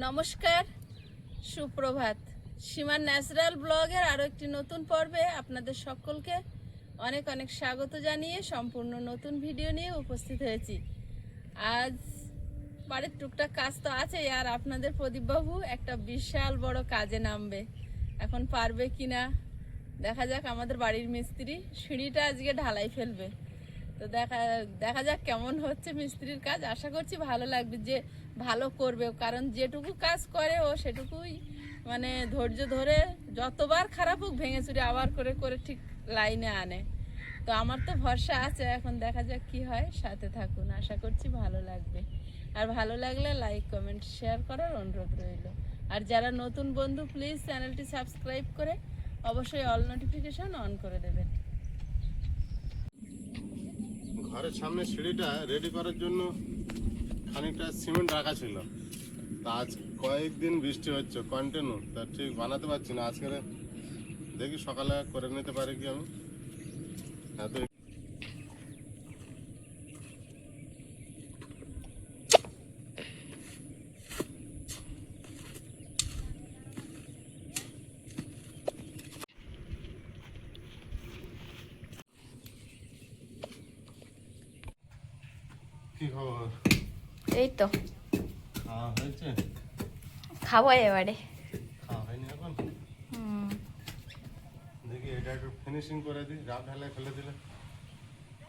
নমস্কার, সুপ্রভাত। সীমার ন্যাচারাল ব্লগের আরও একটি নতুন পর্বে আপনাদের সকলকে অনেক অনেক স্বাগত জানিয়ে সম্পূর্ণ নতুন ভিডিও নিয়ে উপস্থিত হয়েছি। আজ বাড়ির টুকটাক কাজ তো আছেই, আর আপনাদের প্রদীপবাবু একটা বিশাল বড় কাজে নামবে। এখন পারবে কিনা দেখা যাক। আমাদের বাড়ির মিস্ত্রি সিঁড়িটা আজকে ঢালাই ফেলবে, তো দেখা যাক কেমন হচ্ছে মিস্ত্রির কাজ। আশা করছি ভালো লাগবে, যে ভালো করবে, কারণ যেটুকু কাজ করে ও সেটুকুই মানে ধৈর্য ধরে যতবার খারাপ হোক ভেঙে চুরে আবার করে করে ঠিক লাইনে আনে। তো আমার তো ভরসা আছে, এখন দেখা যাক কি হয়। সাথে থাকুন, আশা করছি ভালো লাগবে। আর ভালো লাগলে লাইক কমেন্ট শেয়ার করার অনুরোধ রইল। আর যারা নতুন বন্ধু প্লিজ চ্যানেলটি সাবস্ক্রাইব করে অবশ্যই অল নোটিফিকেশন অন করে দেবেন। ঘরের সামনে সিঁড়িটা রেডি করার জন্য খানিকটা সিমেন্ট রাখা ছিল। তা আজ কয়েকদিন বৃষ্টি হচ্ছে কন্টিনিউ, তা ঠিক বানাতে পারছি না। আজকে দেখি সকালে করে নিতে পারি কি আমি। এত কি খবর? এই তো খাওয়া হয়েছে? খাবো এবারে। খাওয়া হয়নি এখন? দেখি এটা একটু ফিনিশিং করে দিই, রাব ঢালাই ফেলে দিলে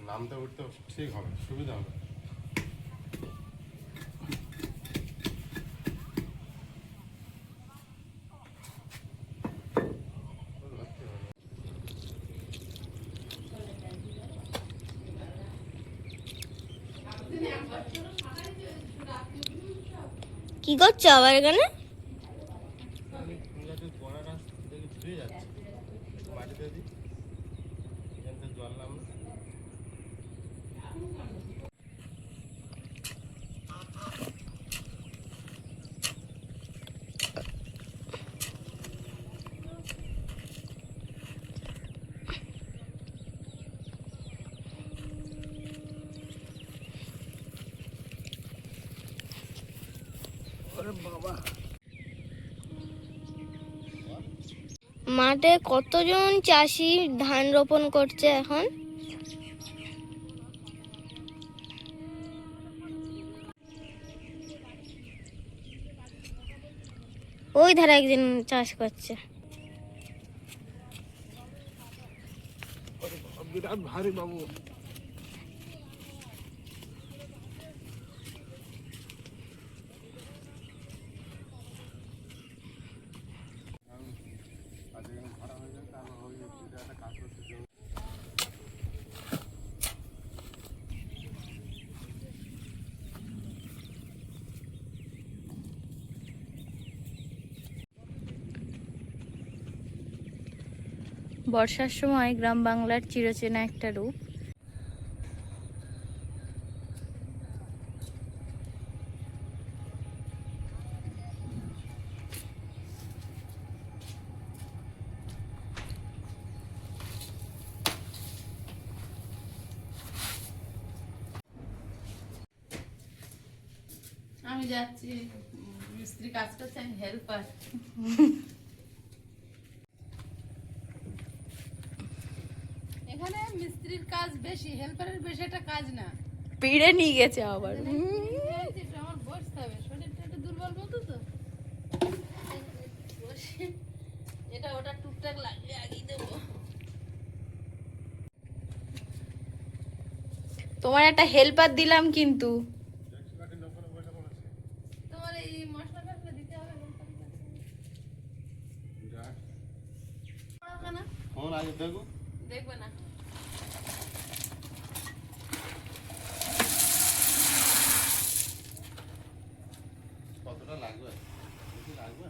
নামতে উঠতে ঠিক হবে, সুবিধা হবে। কি করছো আবার এখানে? মাঠে কতজন চাষি ধান রোপণ করছে এখন? ওই ধারে একজন চাষ করছে। বিরাট ভারী বাবু। বর্ষার সময় গ্রাম বাংলার চিরচেনা একটা রূপ। আমি যাচ্ছি, মিস্ত্রি কাজ করছে, আমি হেল্পার। এখানে মিস্ত্রির কাজ বেশি, হেল্পারের বেশি একটা কাজ না। পিড়ে নিয়ে গেছে আবার। আমার বসতে হবে, শরীরটা একটু দুর্বল মতো তো। এটা ওটা টুকটাক লাগলে আগিয়ে দেবো। তোমার একটা হেল্পার দিলাম কিন্তু। তোমার এই মশলাটা দিতে হবে। ফোন আগে দেখো, দেখবে না। কতটা লাগবে? বেশি লাগবে?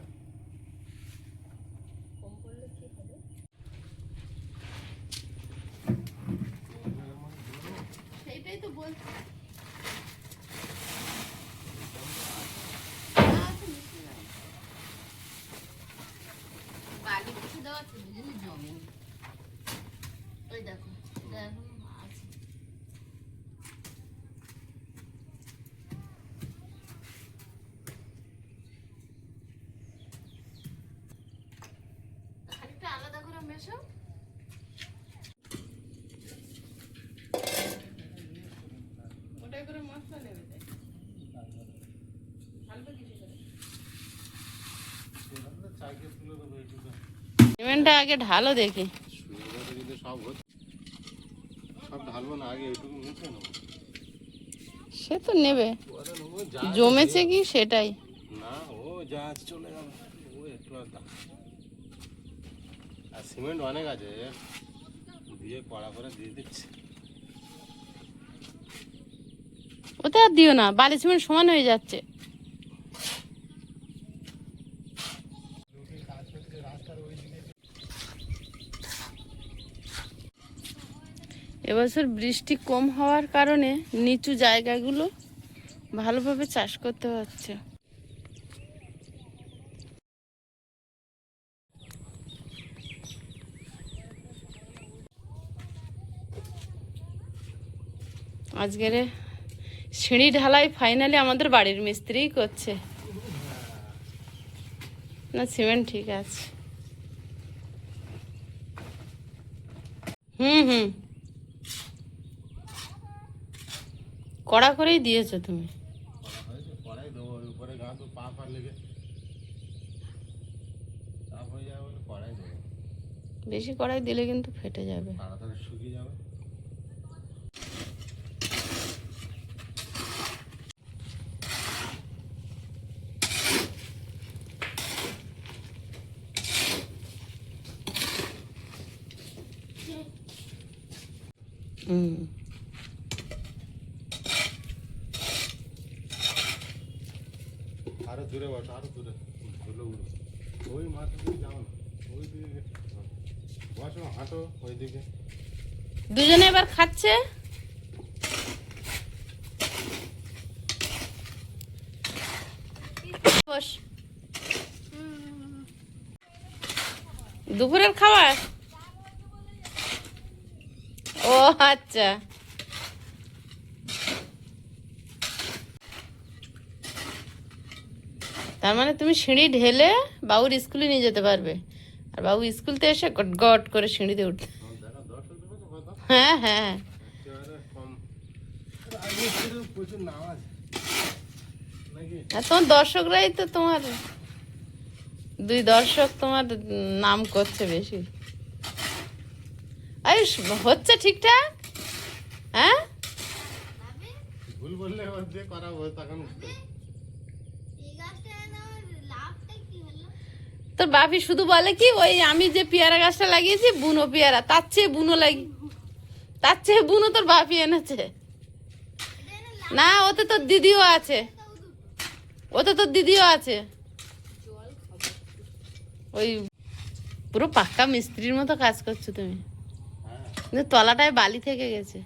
কম করলে কি হবে? সেইটাই তো বলছি। বালি কিছু দেওয়া আছে, বুঝলি, জমে। ওই দেখো, এটা এখন আছে। মেশাও। ওটাই করে মশলা নেবে তাই ঢালবে কিছু করে। সিমেন্টটা আগে ঢালো দেখি। সব ঢালবো না, আগে এইটুকু মুছে নেবো। সে তো নেবে, জমেছে কি সেটাই। না ও যা আছে চলে যাবে, ও একটু আর সিমেন্ট অনেক আছে, দিয়ে কড়া করে দিয়ে দিচ্ছি। ওতে আর দিও না, বালি সিমেন্ট সমান হয়ে যাচ্ছে। এবছর বৃষ্টি কম হওয়ার কারণে নিচু জায়গাগুলো ভালোভাবে চাষ করতে হচ্ছে। আজকের সিঁড়ি ঢালাই ফাইনালি আমাদের বাড়ির মিস্ত্রিই করছে। না সিমেন্ট ঠিক আছে। হুম কড়া করেই দিয়েছো তুমি। কড়াই দেবো, উপরে গা তো পা পা লেগে চাপ হয়ে যাবে বলে কড়াই দেবো। বেশি কড়াই দিলে কিন্তু ফেটে যাবে। তাড়াতাড়ি শুকিয়ে যাবে। হুম আরো দূরে বসো, আরো দূরে ধুলো উড়ো। ওই মাথা দিয়ে যাও না, ওই দিকে বসো, হাঁটো ওই দিকে। দুজনে এবার খাচ্ছে। বস। দুপুরের খাবার? ও আচ্ছা। তার মানে তুমি সিঁড়ি ঢেলে বাবুর স্কুলে নিয়ে যেতে পারবে, আর বাবু স্কুল থেকে এসে গট গট করে সিঁড়িতে উঠতে। হ্যাঁ হ্যাঁ প্রচুর নাম আছে নাকি? আর তোমার দর্শকরাই তো তোমার, দুই দর্শক তোমার নাম করছে বেশি। আরে হচ্ছে ঠিকঠাক? হ্যাঁ ভুল বললে ওর দিয়ে করাবো তখন। তোর বাপি শুধু বলে কি, ওই আমি যে পেয়ারা গাছটা লাগিয়েছি বুনো পেয়ারা, তার চেয়ে বুনো তোর বাপি এনেছে। না ওতে তোর দিদিও আছে, ওই পুরো পাক্কা মিস্ত্রির মতো কাজ করছো তুমি, কিন্তু তলাটায় বালি থেকে গেছে।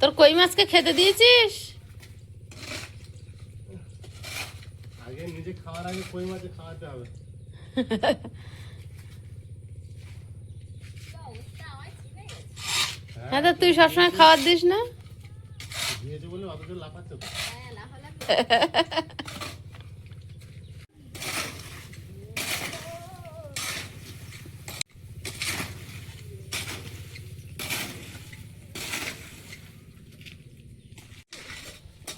তোর কই মাছকে খেতে দিয়েছিস? আগে নিজে খাওয়ার আগে কই মাছে খাওয়াতে হবে। হ্যাঁ তো তুই সবসময় খাবার দিস না? দিয়েছে বলে অত লাফাচ্ছে তো।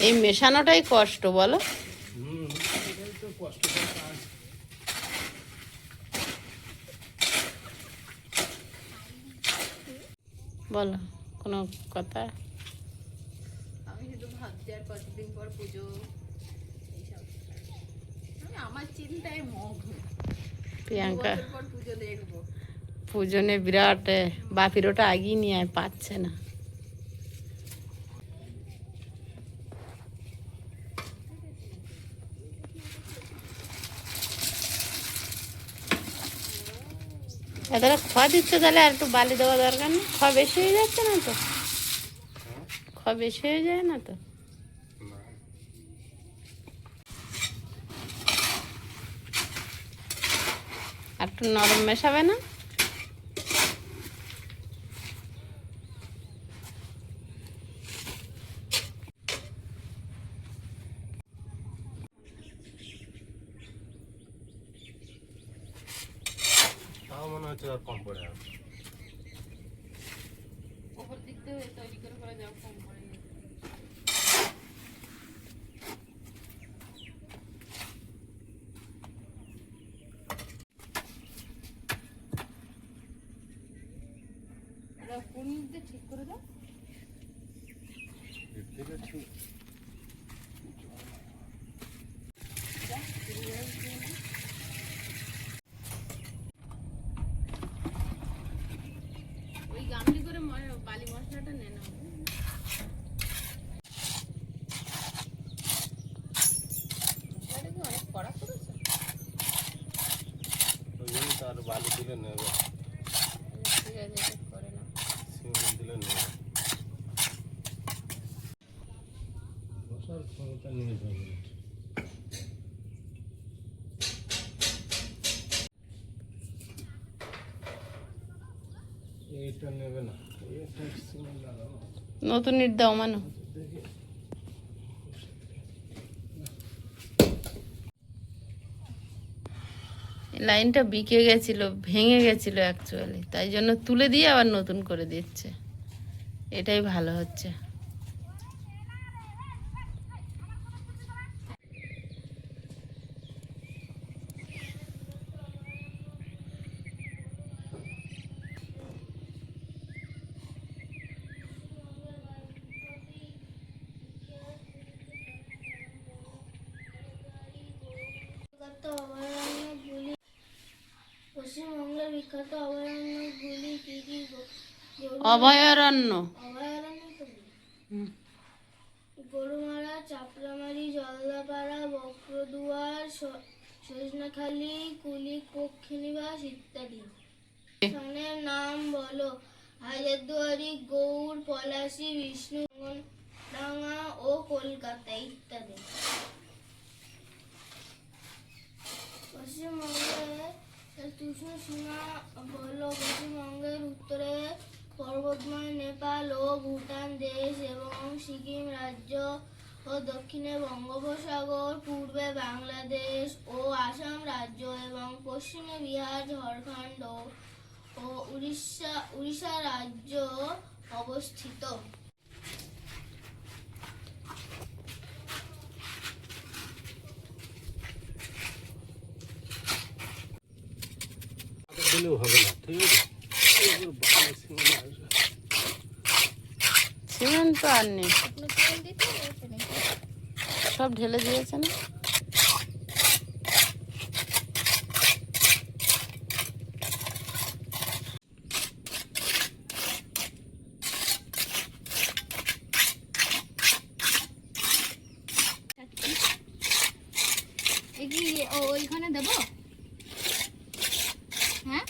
এই মেশানোটাই কষ্ট বলো। এটাই তো কষ্টকর কাজ। বলো কোনো কথা। আমি শুধু ভাবছি আর কতদিন পর পুজো, এইসব আমি আমার চিন্তায় মগ্ন। প্রিয়াঙ্কা বছর পর পুজো দেখবো। পুজনে বিরাট বাপির ওটা আগেই নিয়ে পাচ্ছে না। এতটা খোয়া দিচ্ছে, তাহলে আর একটু বালি দেওয়া দরকার নেই? খোয়া বেশি হয়ে যাচ্ছে না তো? খোয়া বেশি হয়ে যায় না তো? আর একটু নরম মেশাবে না? তাও মনে হচ্ছে আর কম পড়ে যাবে। ওপর দিক দিয়ে তৈরি করে করা যাও কম করে নিয়ে। কোন দিকে ঠিক করে দাও। এদিকে ঠিক। ওই গামলি করে বালি মশলাটা নে নাও। মশলাটা কি অনেক কড়া করেছো? ওই জন্য তো আর বালি দিলে নেবে, ঠিক আছে, এটা করে নাও। সিমেন্ট দিলে নেবে। বসার ক্ষমতা নিয়ে যাবে। এটা নেবে না, এটা সিমেন্ট লাগানো। নতুন ইট দাও মানো। লাইনটা বিকে গেছিল, ভেঙে গেছিল অ্যাকচুয়ালি, তাই জন্য তুলে দিয়ে আবার নতুন করে দিচ্ছে। এটাই ভালো হচ্ছে। পশ্চিমবঙ্গের বিখ্যাত অভয়ারণ্যগুলি কি কি? অভয়ারণ্য অভয়ারণ্য তো নেই। গরুমারা, চাপড়ামারি, জলদাপাড়া, বক্রদুয়ার, সজনাখালি, কুলিক, পক্ষীনিবাস ইত্যাদি। স্থানের নাম বলো। হাজারদুয়ারি, গৌড়, পলাশী, বিষ্ণুডাঙ্গা ও কলকাতা ইত্যাদি। পশ্চিমবঙ্গের তুষু সীমা বলো। পশ্চিমবঙ্গের উত্তরে পর্বতময় নেপাল ও ভুটান দেশ এবং সিকিম রাজ্য ও দক্ষিণে বঙ্গোপসাগর, পূর্বে বাংলাদেশ ও আসাম রাজ্য এবং পশ্চিমে বিহার, ঝাড়খণ্ড ও উড়িষ্যা রাজ্য অবস্থিত। দিলেও হবে না, ঠিক আছে। সিমেন্ট তো আর নেই, সব ঢেলে দিয়েছে না। ওইখানে দেবো? হ্যাঁ,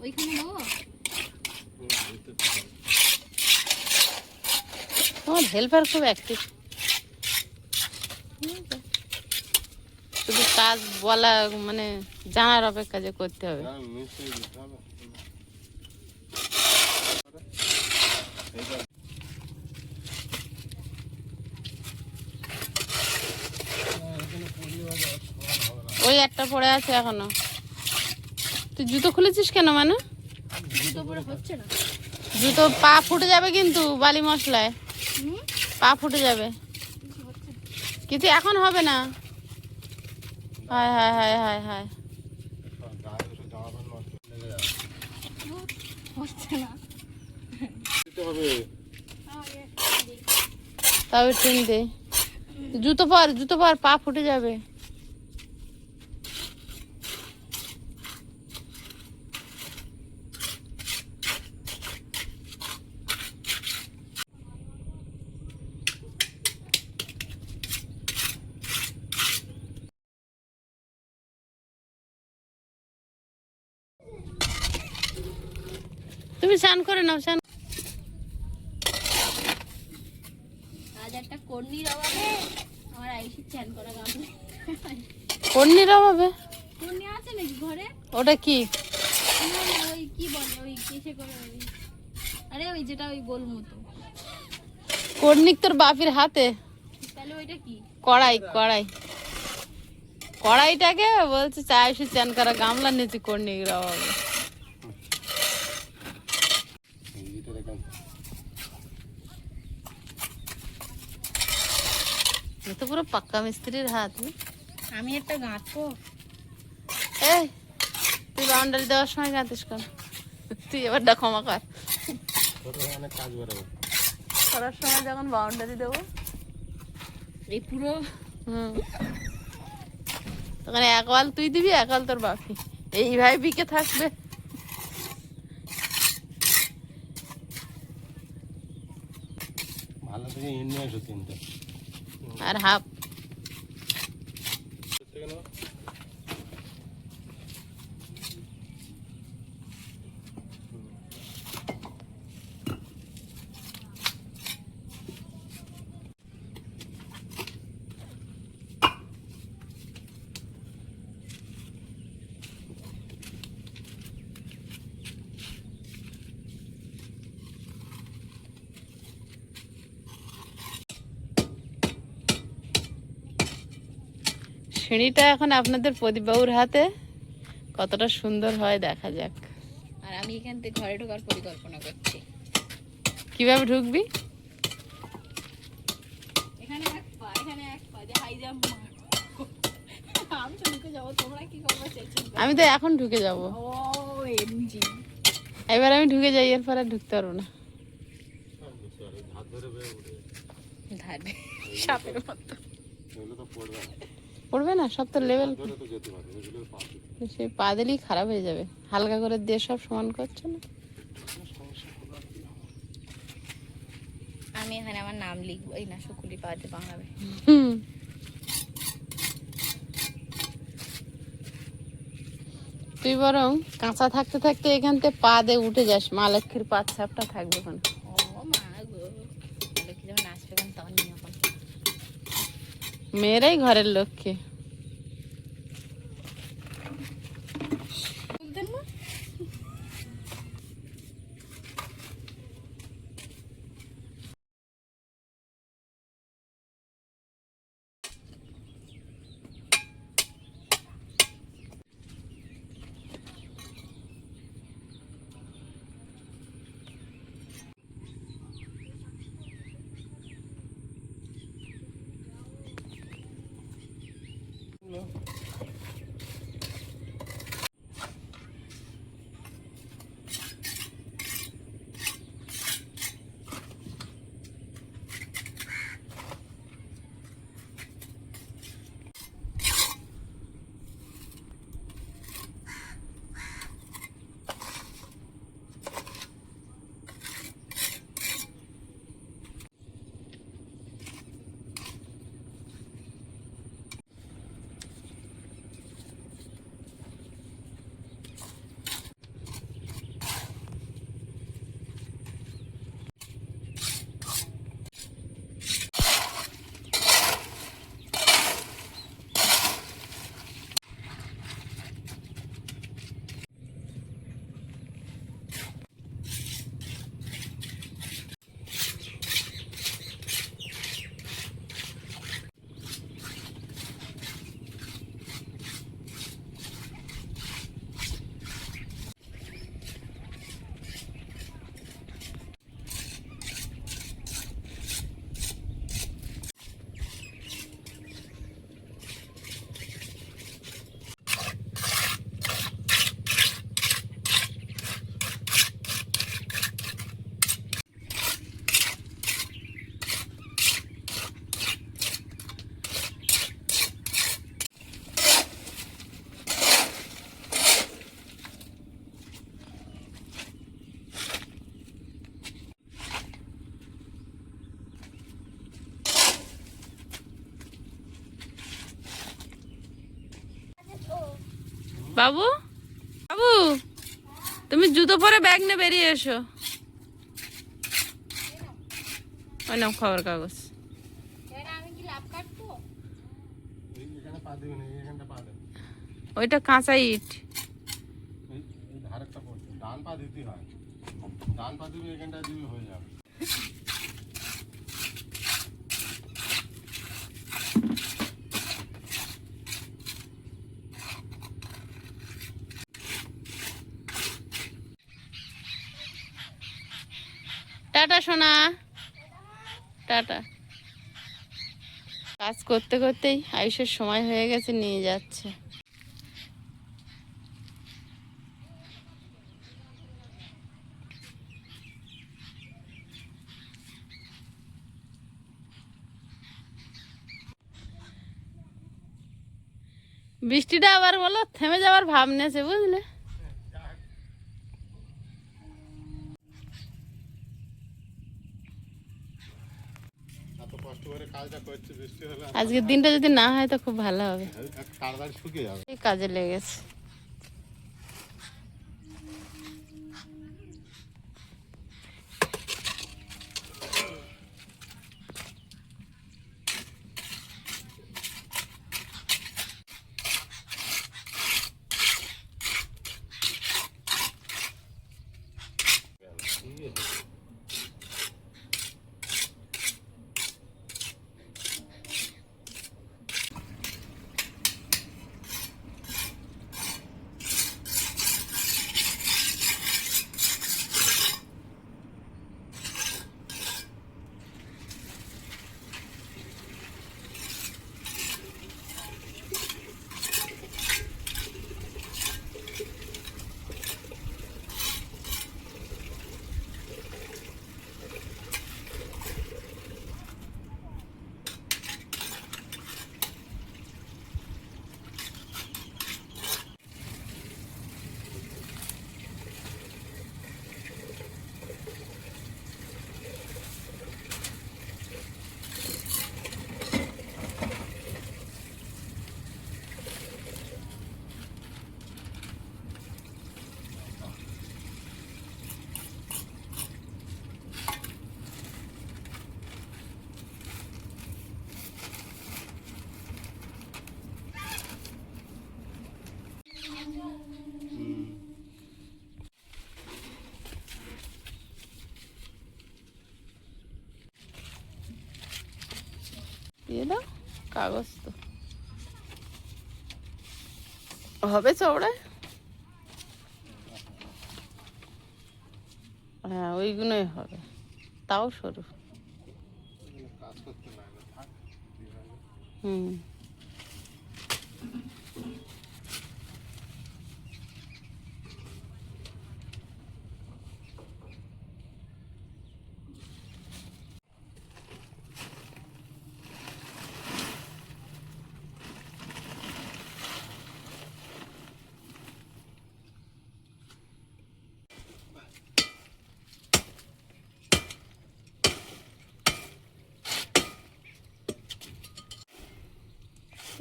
ওইখানে দেবো। তোমার হেল্পার খুব অ্যাক্টিভ, শুধু কাজ বলা মানে জানার অপেক্ষা যে করতে হবে। মিশিয়ে দিতে হবে। ওই একটা পড়ে আছে এখনো। তুই জুতো খুলেছিস কেন মানে? জুতো পরে হচ্ছে না। জুতো পা ফুটে যাবে কিন্তু বালি মশলায়, পা ফুটে যাবে। কিন্তু এখন হবে না। হায় হায় হায় হায় হায়, হচ্ছে না। দিতে হবে। তবে ট্রেন দে। জুতো পর, পা ফুটে যাবে। তুমি স্নান করে নাও, স্নান। আজ একটা কর্নির অভাবে আমার আইসি চ্যান করা গামলি। কর্নির অভাবে? কর্নি আছে নাকি ঘরে? ওটা কি? না, ওই কি বলে, ওই কিসে করে ওই, আরে ওই যেটা ওই গোল মতো। কর্নিক তোর বাপির হাতে? তাহলে ওইটা কি? কড়াইটাকে বলছে চাইছি চান করা গামলা নিয়েছি কর্নির অভাবে। এ তো পুরো পাক্কা মিস্ত্রির হাত। আমি একটা গাঁথবো। এই তুই বাউন্ডারি দেওয়ার সময় গাঁতিস কেন? তুই এবারটা ক্ষমা কর। ছোট অনেক কাজ বেরোবে। করার সময় যখন বাউন্ডারি দেবো এই পুরো তখন এক ওয়াল তুই দিবি, এক ওয়াল তোর বাপি, এইভাবে বিকে থাকবে। ভালো থেকে ইট নিয়ে এসো 3টে। আর হাফ সিঁড়িটা এখন আপনাদের প্রদীপবাবুর হাতে, কতটা সুন্দর হয় দেখা যাক। আর আমি এখান থেকে ঘরে ঢোকার পরিকল্পনা করছি। কিভাবে ঢুকবি? এখানে এক পা, এখানে এক পা, যে হাই জাম্প মারবো। আমি তো ঢুকে যাবো, তোমরা কি করবো চেঁচিয়ে? আমি তো এখন ঢুকে যাব। ও এমজি। এবার আমি ঢুকে যাই, এরপর আর ঢুকতে পারবো না। হাত ধরে বেয়ে উঠে ধারে সাপের মতো। এগুলো তো পড়বে না। পড়বে না, সব তো লেভেল। ধরে তো যেতে পারবে, এগুলো পা দিবে। সেই পা দিলেই খারাপ হয়ে যাবে, হালকা করে দিয়ে সব সমান করছে না। আমি এখানে আমার নাম লিখবো, এই না শুকুলি পাতে বাংলাবে। হুম। তুই বরং কাঁচা থাকতে থাকতে এখান থেকে পা দিয়ে উঠে যাস, মা লক্ষ্মীর পাঁচ ছাপটা থাকবে ওখানে। ও মা গো, লক্ষ্মী যখন আসবে তখন নিয়ে এখন মেয়েরাই ঘরের লক্ষ্মী। বুঝতেন না? বাবু, বাবু, তুমি জুতো পরে ব্যাগ নিয়ে বেরিয়ে এসো। ওই নাও খবর কাগজ। আমি কি লাভ কাটবো? এখানে পা দিবে না, এখানটা পা দেবে। ওইটা কাঁচা ইট। এই ধারেরটা পড়ছে, ডান পা দিতে হয়। ডান পা দিবি, এখানটা দিবি, হয়ে যাবে। টাটা সোনা, টাটা। কাজ করতে করতেই আয়ুষের সময় হয়ে গেছে, নিয়ে যাচ্ছে। বৃষ্টিটা আবার বলো থেমে যাওয়ার ভাব নেছে, বুঝলে? এত কষ্ট করে কাজটা করছি, বৃষ্টি হলে আজকের দিনটা যদি না হয় তো খুব ভালো হবে। তাড়াতাড়ি শুকিয়ে যাবে। এই কাজে লেগেছে। দিয়ে দাও কাগজ, তো হবে চওড়ায়। হ্যাঁ ওইগুলোই হবে, তাও সরু। কাজ করতে লাগবে, থাক। হুম।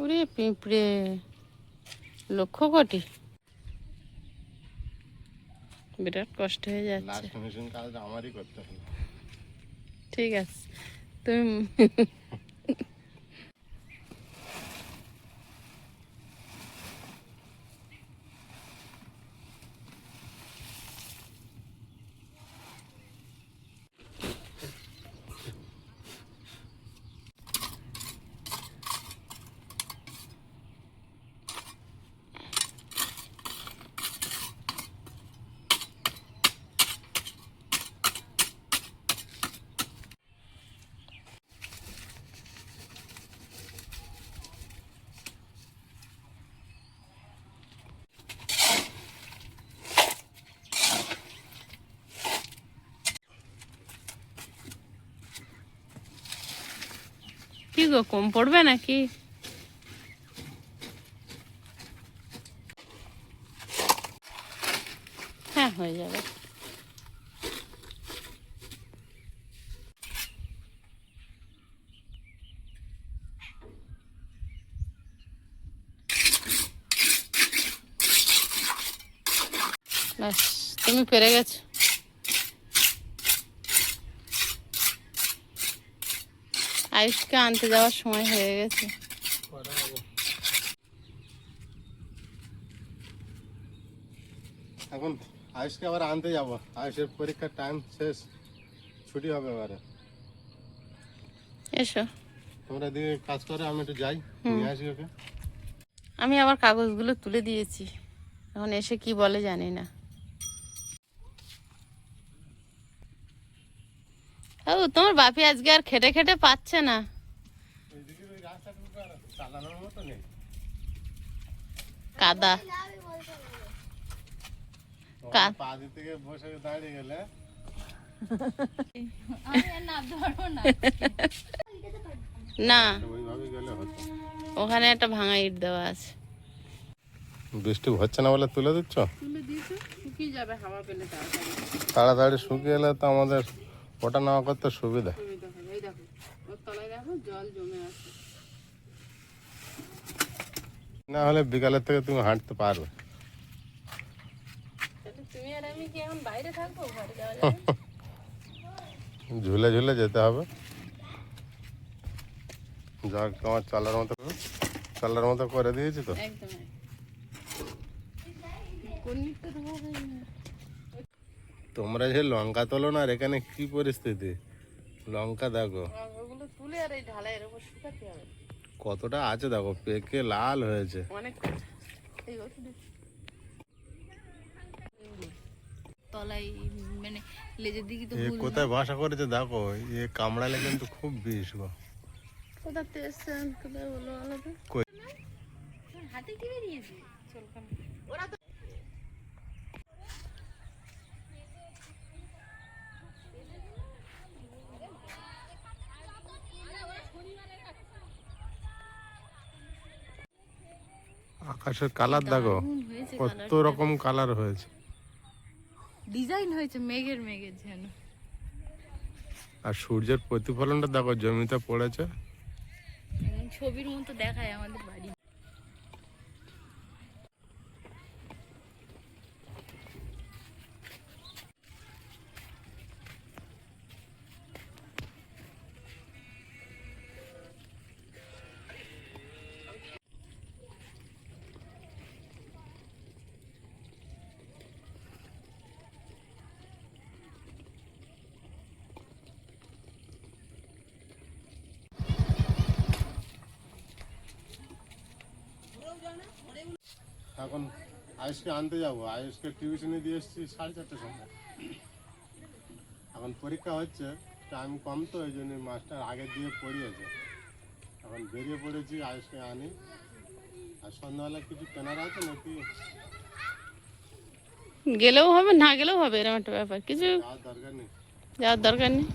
ওরে পিঁপড়ে, লক্ষ্য কোটি, বিরাট কষ্ট হয়ে যাচ্ছে। লাস্ট ফিনিশিং কাজটা আমারই করতে হবে। ঠিক আছে, তুমি কি গো, কম পড়বে নাকি? হ্যাঁ হয়ে যাবে। ব্যাস, তুমি পেরে গেছো। আয়ুষকে আনতে যাওয়ার সময় হয়ে গেছে। এখন আয়ুষকে আবার আনতে যাব, আয়ুষের পরীক্ষার টাইম শেষ, ছুটি হবে এবারে। এসো, তোমরা দিকে কাজ করে, আমি একটু যাই, নিয়ে আসি ওকে। আমি আবার কাগজগুলো তুলে দিয়েছি, এখন এসে কি বলে জানি না। ও তোমার বাপি আজকে আর খেটে খেটে পাচ্ছে না। চালানোর মতো নেই। কাদা কা- পা দিতে গিয়ে বসে দাঁড়িয়ে গেলে আমি আর নামতে পারবো না। না, ওইভাবে গেলে হতো। ওখানে একটা ভাঙা ইট দেওয়া আছে। বৃষ্টি হচ্ছে না বলে তুলে দিচ্ছ? তুলে দিয়েছো, শুকিয়ে যাবে হাওয়া পেলে তাড়াতাড়ি। তাড়াতাড়ি শুকিয়ে এলে তো আমাদের ওটা নেওয়া করতে সুবিধা। সুবিধা হবে। এই দেখো ওর তলায় দেখো জল জমে আছে। না হলে বিকালের থেকে তুমি হাঁটতে পারবে। তাহলে তুমি আর আমি কি এখন বাইরে থাকবো, ঘরে যাওয়া যাবে? ঝুলে ঝুলে যেতে হবে। যাক, তোমার চলার মতো করে দিয়েছি তো। একদম কোন দিকটা দেবো? তোমরা যে লঙ্কা তোলো না, আর এখানে কি পরিস্থিতি, লঙ্কা দেখো ওগুলো তুলে আর এই ঢালাইয়ের উপর শুকাতে হবে। কতটা আছে দেখো, পেকে লাল হয়েছে। অনেক এই ওষুধ তলায় মানে লেজের দিকে তো এ কোথায় বাসা করেছে দেখো, এ কামড়ালে কিন্তু খুব বিষ গো। কোথাতে এসছেন, কোথায় বলো আলাদা কই- হাতে কি বেরিয়েছে চলখান ওরা তো আকাশের কালার দেখো, হয়েছে, কত রকম কালার হয়েছে। ডিজাইন হয়েছে মেঘের মেঘের যেন। আর সূর্যের প্রতিফলনটা দেখো জমিতে পড়েছে। একদম ছবির মতো দেখায় আমাদের বাড়ি। এখন আয়ুষকে আনতে যাবো, আয়ুষকে টিউশনে দিয়ে এসেছি 4:30টার সময়। এখন পরীক্ষা হচ্ছে, টাইম কম তো, ওই জন্য মাস্টার আগের দিয়ে পড়িয়েছে। এখন বেরিয়ে পড়েছি, আয়ুষকে আনি। আর সন্ধ্যাবেলা কিছু কেনার আছে নাকি? গেলেও হবে, না গেলেও হবে, এরকম একটা ব্যাপার, কিছু যাওয়ার দরকার নেই। যাওয়ার দরকার নেই।